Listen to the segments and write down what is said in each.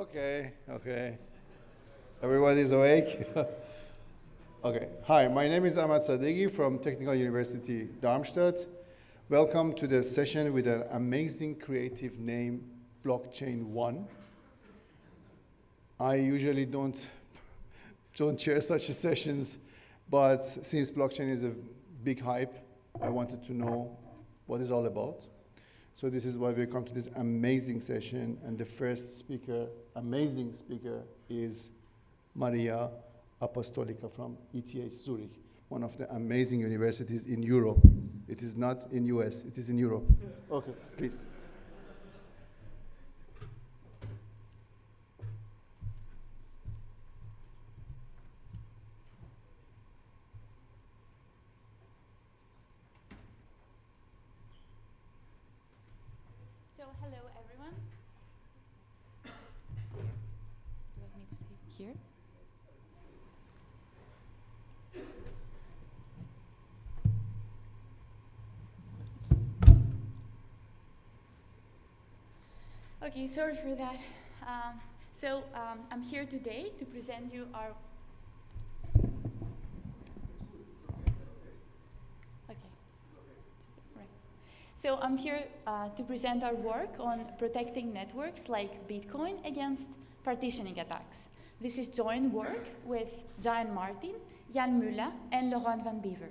Okay. Everybody's awake? Okay. Hi, my name is Ahmad Sadeghi from Technical University Darmstadt. Welcome to the session with an amazing creative name, Blockchain 1. I usually don't chair such sessions, but since blockchain is a big hype, I wanted to know what it's all about. So this is why we come to this amazing session, and the first speaker, amazing speaker, is Maria Apostolica from ETH Zurich, one of the amazing universities in Europe. It is not in US, it is in Europe. Okay, please. So hello everyone. Let me stay here. Okay, sorry for that. I'm here today to present you our. Okay. Right. So I'm here to present our work on protecting networks like Bitcoin against partitioning attacks. This is joint work with Jan Martin, Jan Müller, and Laurent van Bever.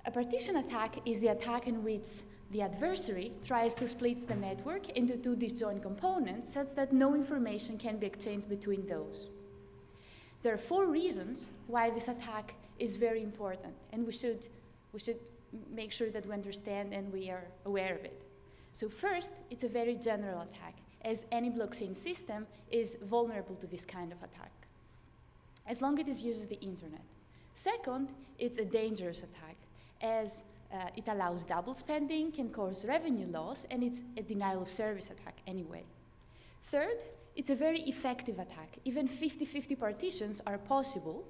A partition attack is the attack in which the adversary tries to split the network into two disjoint components such that no information can be exchanged between those. There are 4 reasons why this attack is very important, and we should make sure that we understand and we are aware of it. So first, it's a very general attack, as any blockchain system is vulnerable to this kind of attack, as long as it uses the internet. Second, it's a dangerous attack, as it allows double spending, can cause revenue loss, and it's a denial of service attack anyway. Third, it's a very effective attack. Even 50-50 partitions are possible,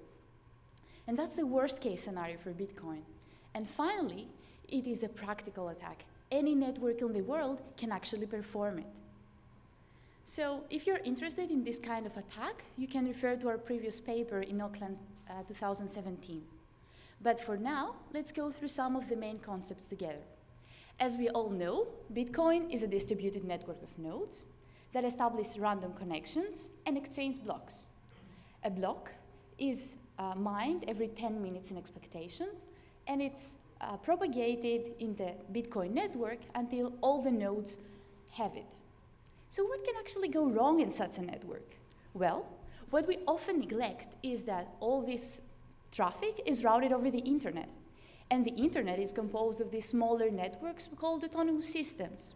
and that's the worst case scenario for Bitcoin. And finally, it is a practical attack. Any network in the world can actually perform it. So if you're interested in this kind of attack, you can refer to our previous paper in Auckland 2017. But for now, let's go through some of the main concepts together. As we all know, Bitcoin is a distributed network of nodes that establish random connections and exchange blocks. A block is mined every 10 minutes in expectations, and it's propagated in the Bitcoin network until all the nodes have it. So what can actually go wrong in such a network? Well, what we often neglect is that all this traffic is routed over the internet, and the internet is composed of these smaller networks called autonomous systems,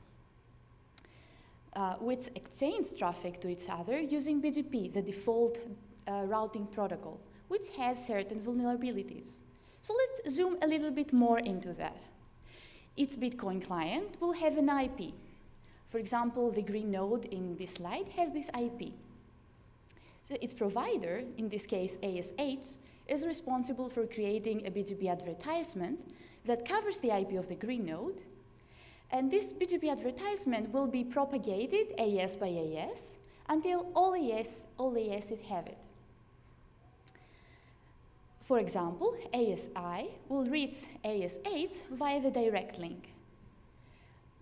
which exchange traffic to each other using BGP, the default routing protocol, which has certain vulnerabilities. So let's zoom a little bit more into that. Each Bitcoin client will have an IP. For example, the green node in this slide has this IP. So its provider, in this case ASH, is responsible for creating a BGP advertisement that covers the IP of the green node, and this BGP advertisement will be propagated AS by AS until all ASs have it. For example, ASI will reach ASH via the direct link.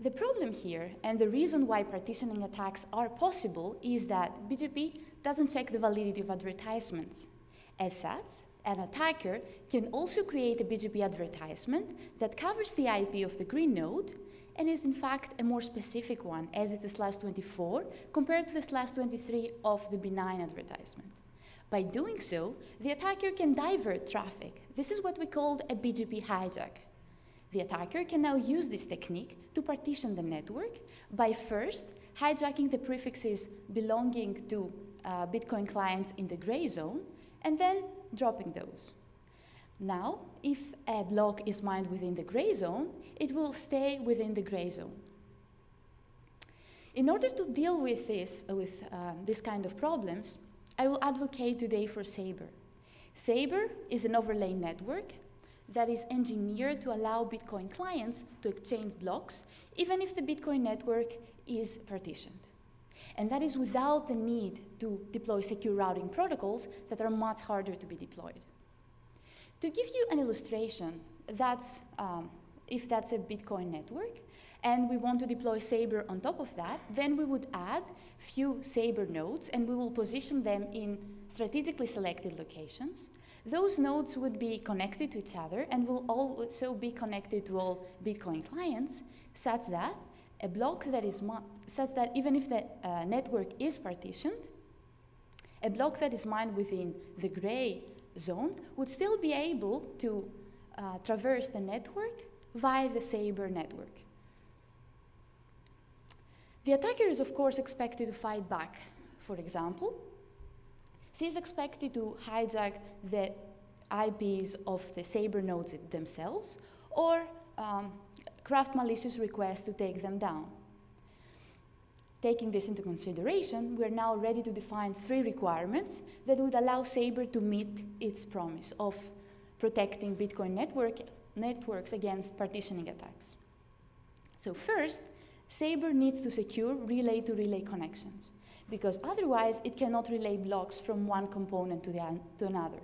The problem here, and the reason why partitioning attacks are possible, is that BGP doesn't check the validity of advertisements. As such, an attacker can also create a BGP advertisement that covers the IP of the green node and is in fact a more specific one, as it is /24 compared to the /23 of the benign advertisement. By doing so, the attacker can divert traffic. This is what we call a BGP hijack. The attacker can now use this technique to partition the network by first hijacking the prefixes belonging to Bitcoin clients in the gray zone, and then dropping those. Now, if a block is mined within the gray zone, it will stay within the gray zone. In order to deal with this kind of problems, I will advocate today for SABRE. SABRE is an overlay network that is engineered to allow Bitcoin clients to exchange blocks, even if the Bitcoin network is partitioned. And that is without the need to deploy secure routing protocols that are much harder to be deployed. To give you an illustration, if that's a Bitcoin network, and we want to deploy SABRE on top of that, then we would add few SABRE nodes, and we will position them in strategically selected locations. Those nodes would be connected to each other and will also be connected to all Bitcoin clients, such that a block that is such that even if the network is partitioned, a block that is mined within the gray zone would still be able to traverse the network via the SABRE network. The attacker is, of course, expected to fight back. For example, she is expected to hijack the IPs of the SABRE nodes themselves, or craft malicious requests to take them down. Taking this into consideration, we are now ready to define 3 requirements that would allow SABRE to meet its promise of protecting Bitcoin networks against partitioning attacks. So first, SABRE needs to secure relay-to-relay connections, because otherwise it cannot relay blocks from one component to another.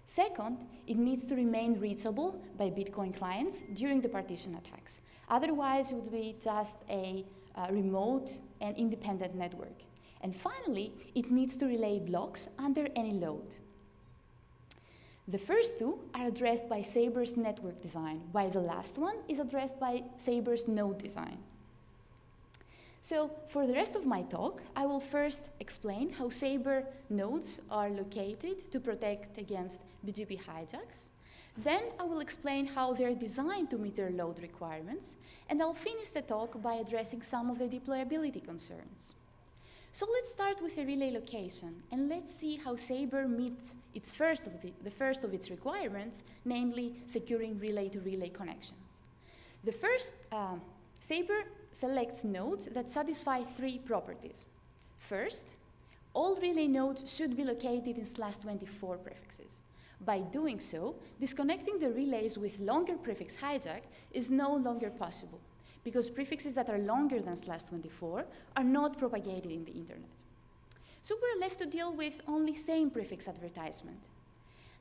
Second, it needs to remain reachable by Bitcoin clients during the partition attacks. Otherwise, it would be just a remote and independent network. And finally, it needs to relay blocks under any load. The first 2 are addressed by SABRE's network design, while the last one is addressed by SABRE's node design. So for the rest of my talk, I will first explain how SABRE nodes are located to protect against BGP hijacks. Then I will explain how they're designed to meet their load requirements, and I'll finish the talk by addressing some of the deployability concerns. So let's start with the relay location, and let's see how SABRE meets the first of its requirements, namely securing relay-to-relay connections. The first, SABRE selects nodes that satisfy 3 properties. First, all relay nodes should be located in /24 prefixes. By doing so, disconnecting the relays with longer prefix hijack is no longer possible, because prefixes that are longer than /24 are not propagated in the internet. So we're left to deal with only same prefix advertisement.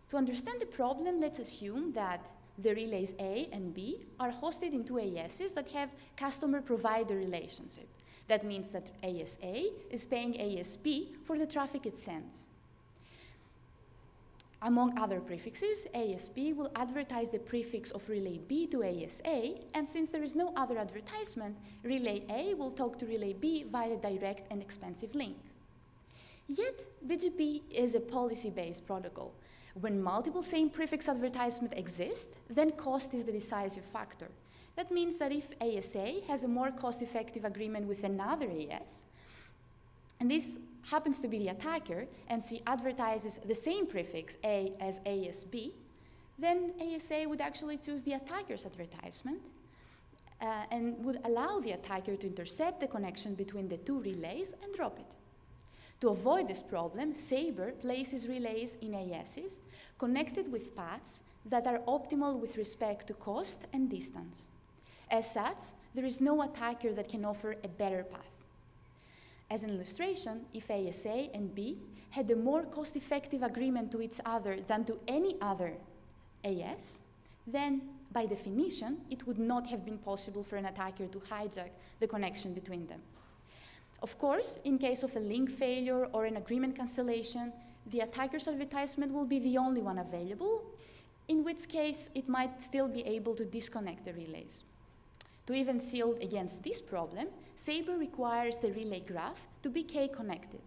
To understand the problem, let's assume that the relays A and B are hosted in 2 ASs that have customer-provider relationship. That means that ASA is paying ASB for the traffic it sends. Among other prefixes, ASB will advertise the prefix of relay B to ASA, and since there is no other advertisement, relay A will talk to relay B via a direct and expensive link. Yet, BGP is a policy-based protocol. When multiple same prefix advertisements exist, then cost is the decisive factor. That means that if ASA has a more cost-effective agreement with another AS, and this happens to be the attacker, and she advertises the same prefix A as ASB, then ASA would actually choose the attacker's advertisement and would allow the attacker to intercept the connection between the 2 relays and drop it. To avoid this problem, SABRE places relays in ASs connected with paths that are optimal with respect to cost and distance. As such, there is no attacker that can offer a better path. As an illustration, if ASA and B had a more cost-effective agreement to each other than to any other AS, then by definition, it would not have been possible for an attacker to hijack the connection between them. Of course, in case of a link failure or an agreement cancellation, the attacker's advertisement will be the only one available, in which case it might still be able to disconnect the relays. To even shield against this problem, SABRE requires the relay graph to be K-connected.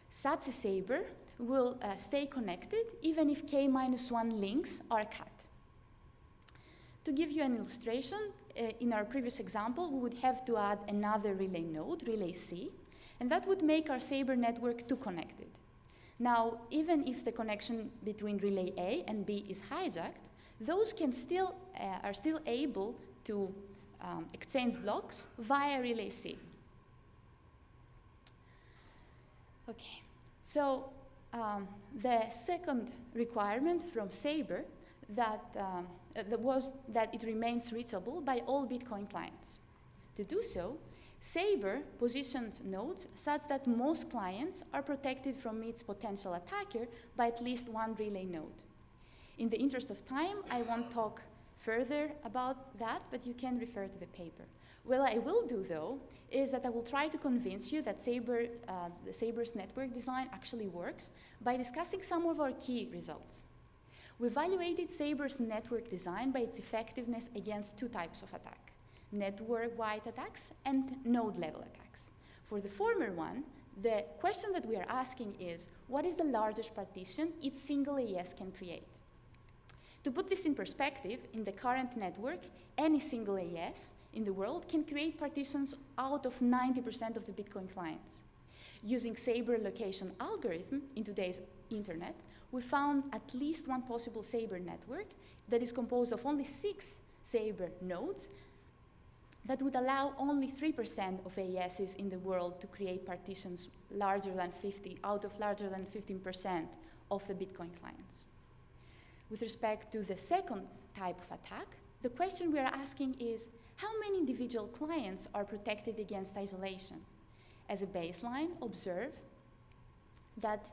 Such a SABRE will stay connected even if K-1 links are cut. To give you an illustration, in our previous example, we would have to add another relay node, relay C, and that would make our SABRE network 2 connected. Now, even if the connection between relay A and B is hijacked, those are still able to exchange blocks via relay C. Okay, so the second requirement from SABRE was that it remains reachable by all Bitcoin clients. To do so, SABRE positions nodes such that most clients are protected from its potential attacker by at least one relay node. In the interest of time, I won't talk further about that, but you can refer to the paper. What I will do, though, is that I will try to convince you that the SABRE's network design actually works by discussing some of our key results. We evaluated SABRE's network design by its effectiveness against two types of attack: network-wide attacks and node-level attacks. For the former one, the question that we are asking is, what is the largest partition each single AES can create? To put this in perspective, in the current network, any single AES in the world can create partitions out of 90% of the Bitcoin clients. Using SABRE location algorithm in today's internet, we found at least one possible SABRE network that is composed of only 6 SABRE nodes that would allow only 3% of AESs in the world to create partitions larger than 50 out of larger than 15% of the Bitcoin clients. With respect to the second type of attack, the question we are asking is, how many individual clients are protected against isolation? As a baseline, observe that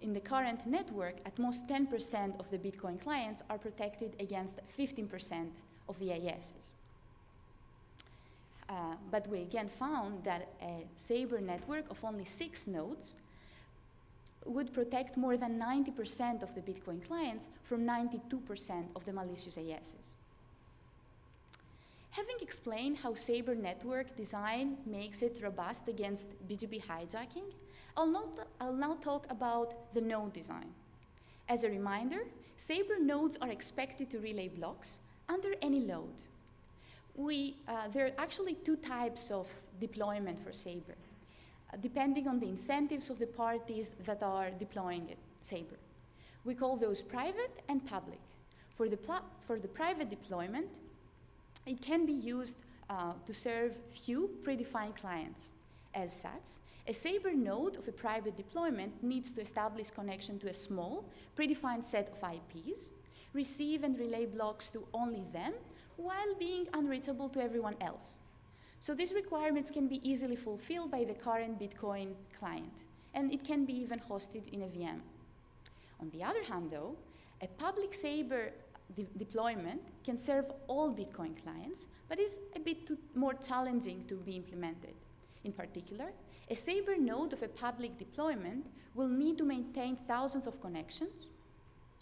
in the current network, at most 10% of the Bitcoin clients are protected against 15% of the AESs. But we again found that a SABRE network of only 6 nodes would protect more than 90% of the Bitcoin clients from 92% of the malicious AESs. Having explained how SABRE network design makes it robust against BGP hijacking, I'll now talk about the node design. As a reminder, SABRE nodes are expected to relay blocks under any load. There are actually 2 types of deployment for SABRE, depending on the incentives of the parties that are deploying SABRE. We call those private and public. For the private deployment, it can be used to serve few predefined clients. As such, a SABRE node of a private deployment needs to establish connection to a small, predefined set of IPs, receive and relay blocks to only them, while being unreachable to everyone else. So these requirements can be easily fulfilled by the current Bitcoin client, and it can be even hosted in a VM. On the other hand, though, a public SABRE deployment can serve all Bitcoin clients, but is a bit more challenging to be implemented. In particular, a SABRE node of a public deployment will need to maintain thousands of connections,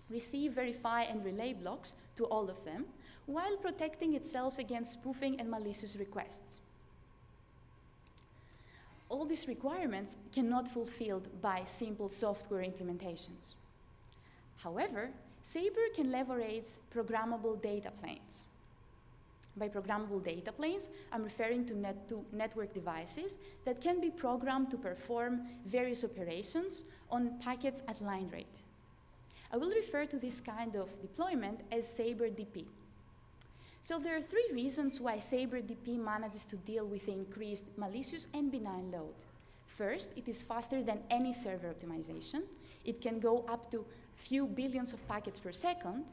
receive, verify, and relay blocks to all of them, while protecting itself against spoofing and malicious requests. All these requirements cannot be fulfilled by simple software implementations. However, SABRE can leverage programmable data planes. By programmable data planes, I'm referring to network devices that can be programmed to perform various operations on packets at line rate. I will refer to this kind of deployment as SABRE DP. So there are 3 reasons why SABRE DP manages to deal with the increased malicious and benign load. First, it is faster than any server optimization. It can go up to few billions of packets per second.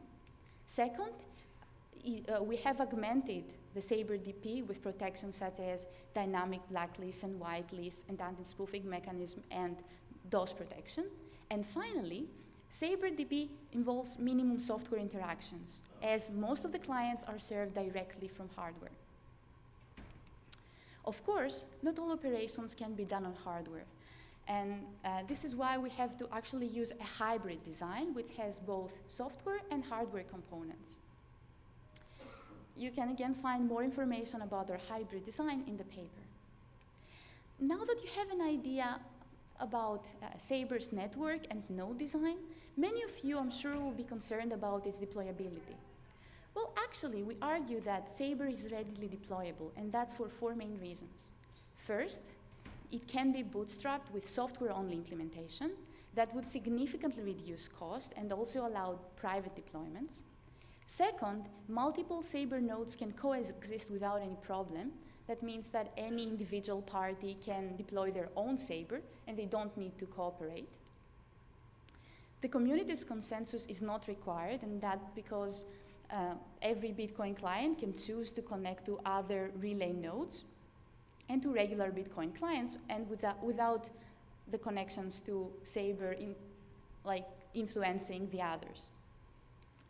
Second, we have augmented the SABRE DP with protections such as dynamic blacklists and whitelists and anti-spoofing mechanism and DOS protection. And finally, SABRE DP involves minimum software interactions, as most of the clients are served directly from hardware. Of course, not all operations can be done on hardware. And this is why we have to actually use a hybrid design, which has both software and hardware components. You can again find more information about our hybrid design in the paper. Now that you have an idea about SABRE's network and node design, many of you, I'm sure, will be concerned about its deployability. Well, actually, we argue that SABRE is readily deployable, and that's for 4 main reasons. First, it can be bootstrapped with software-only implementation that would significantly reduce cost and also allow private deployments. Second, multiple SABRE nodes can coexist without any problem. That means that any individual party can deploy their own SABRE and they don't need to cooperate. The community's consensus is not required, and that because every Bitcoin client can choose to connect to other relay nodes and to regular Bitcoin clients, and without the connections to SABRE influencing the others.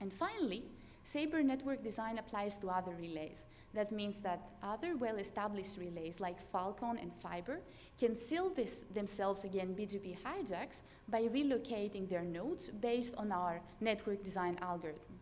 And finally, SABRE network design applies to other relays. That means that other well-established relays like Falcon and Fiber can seal themselves against BGP hijacks by relocating their nodes based on our network design algorithm.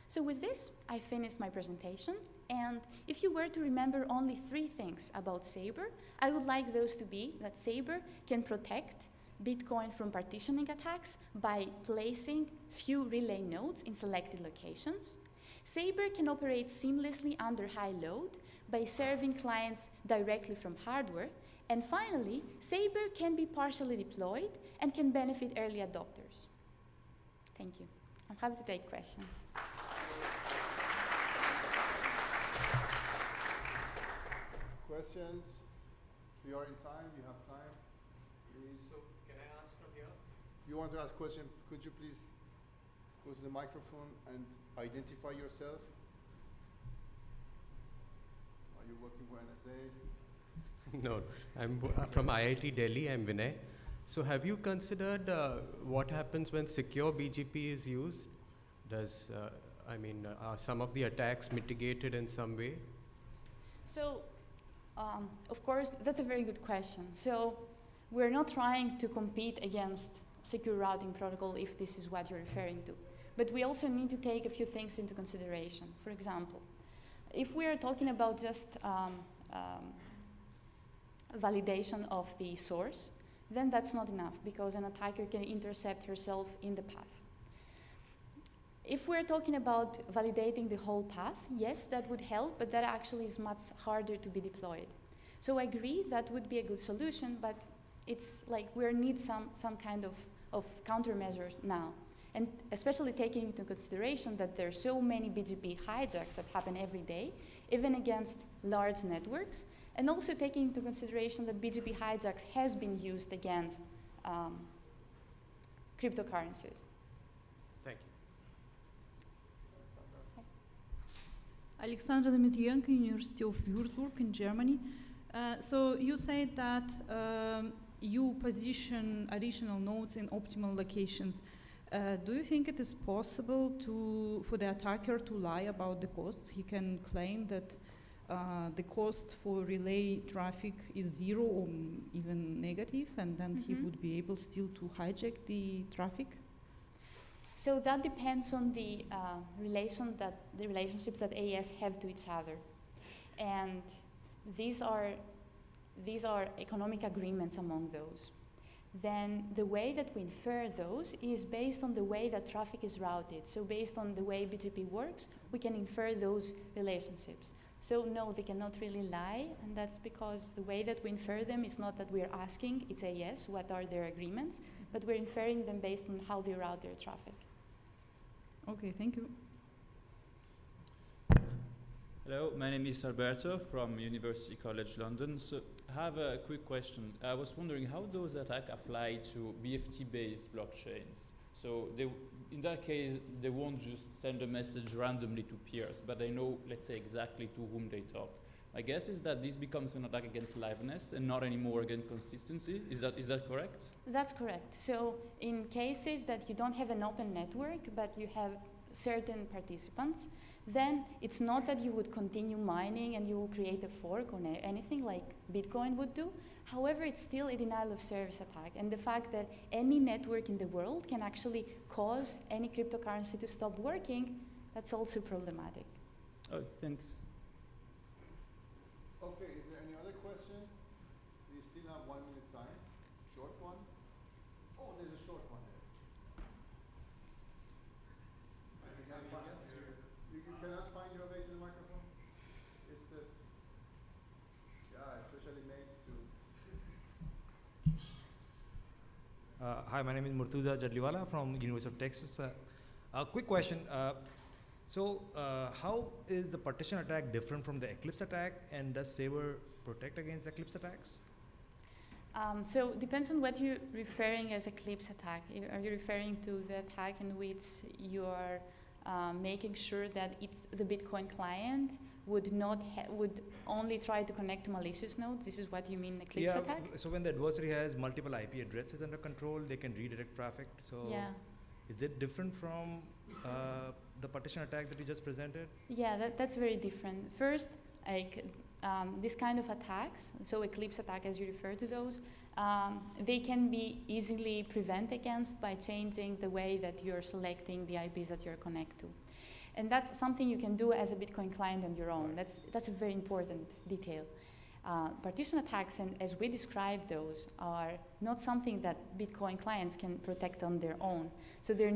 So with this, I finished my presentation. And if you were to remember only 3 things about SABRE, I would like those to be that SABRE can protect Bitcoin from partitioning attacks by placing few relay nodes in selected locations. SABRE can operate seamlessly under high load by serving clients directly from hardware. And finally, SABRE can be partially deployed and can benefit early adopters. Thank you. I'm happy to take questions. Questions? We are in time, you have time. Please. So can I ask from here? You want to ask a question? Could you please go to the microphone and identify yourself? Are you working for NSA? No, I'm from IIT Delhi. I'm Vinay. So have you considered what happens when secure BGP is used? Does, are some of the attacks mitigated in some way? So, of course, that's a very good question. So we're not trying to compete against secure routing protocol if this is what you're referring to. But we also need to take a few things into consideration. For example, if we are talking about just validation of the source, then that's not enough because an attacker can intercept herself in the path. If we're talking about validating the whole path, yes, that would help, but that actually is much harder to be deployed. So I agree that would be a good solution, but it's like we need some kind of countermeasures now. And especially taking into consideration that there are so many BGP hijacks that happen every day, even against large networks, and also taking into consideration that BGP hijacks has been used against cryptocurrencies. Thank you. Alexandra Dmitrienko, University of Würzburg in Germany. So you said that you position additional nodes in optimal locations. Do you think it is possible for the attacker to lie about the costs? He can claim that the cost for relay traffic is 0 or even negative, and then he would be able still to hijack the traffic? So that depends on the relationships that AES have to each other, and these are economic agreements among those. Then the way that we infer those is based on the way that traffic is routed. So based on the way BGP works, we can infer those relationships. So no, they cannot really lie, and that's because the way that we infer them is not that we're asking, it's AES, what are their agreements, but we're inferring them based on how they route their traffic. Okay, thank you. Hello, my name is Alberto from University College London. So I have a quick question. I was wondering how those attacks apply to BFT-based blockchains. So in that case, they won't just send a message randomly to peers, but they know, let's say, exactly to whom they talk. My guess is that this becomes an attack against liveness and not anymore against consistency. Is that correct? That's correct. So in cases that you don't have an open network, but you have certain participants, then it's not that you would continue mining and you will create a fork or anything like Bitcoin would do. However, it's still a denial of service attack. And the fact that any network in the world can actually cause any cryptocurrency to stop working, that's also problematic. Oh, thanks. Okay, is there any other question? We still have 1 minute time. Short one? Oh, there's a short one there. You cannot find your way to the microphone? It's especially made to... Hi, my name is Murtuza Jadliwala from University of Texas. A quick question. How is the partition attack different from the Eclipse attack, and does SABRE protect against Eclipse attacks? So it depends on what you're referring as Eclipse attack. Are you referring to the attack in which you are making sure that it's the Bitcoin client would not would only try to connect to malicious nodes. This is what you mean Eclipse attack? So when the adversary has multiple IP addresses under control, they can redirect traffic. So Yeah. is it different from the partition attack that you just presented? Yeah, that's very different. First, like this kind of attacks, so Eclipse attack as you refer to those, they can be easily prevented against by changing the way that you're selecting the IPs that you're connected to. And that's something you can do as a Bitcoin client on your own. That's a very important detail. Partition attacks, and as we describe those, are not something that Bitcoin clients can protect on their own. So they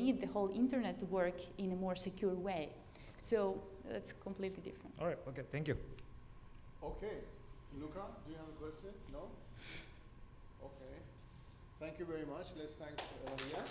need the whole internet to work in a more secure way. So that's completely different. All right, okay, thank you. Okay. Luca, do you have a question? No? Okay. Thank you very much. Let's thank Ria.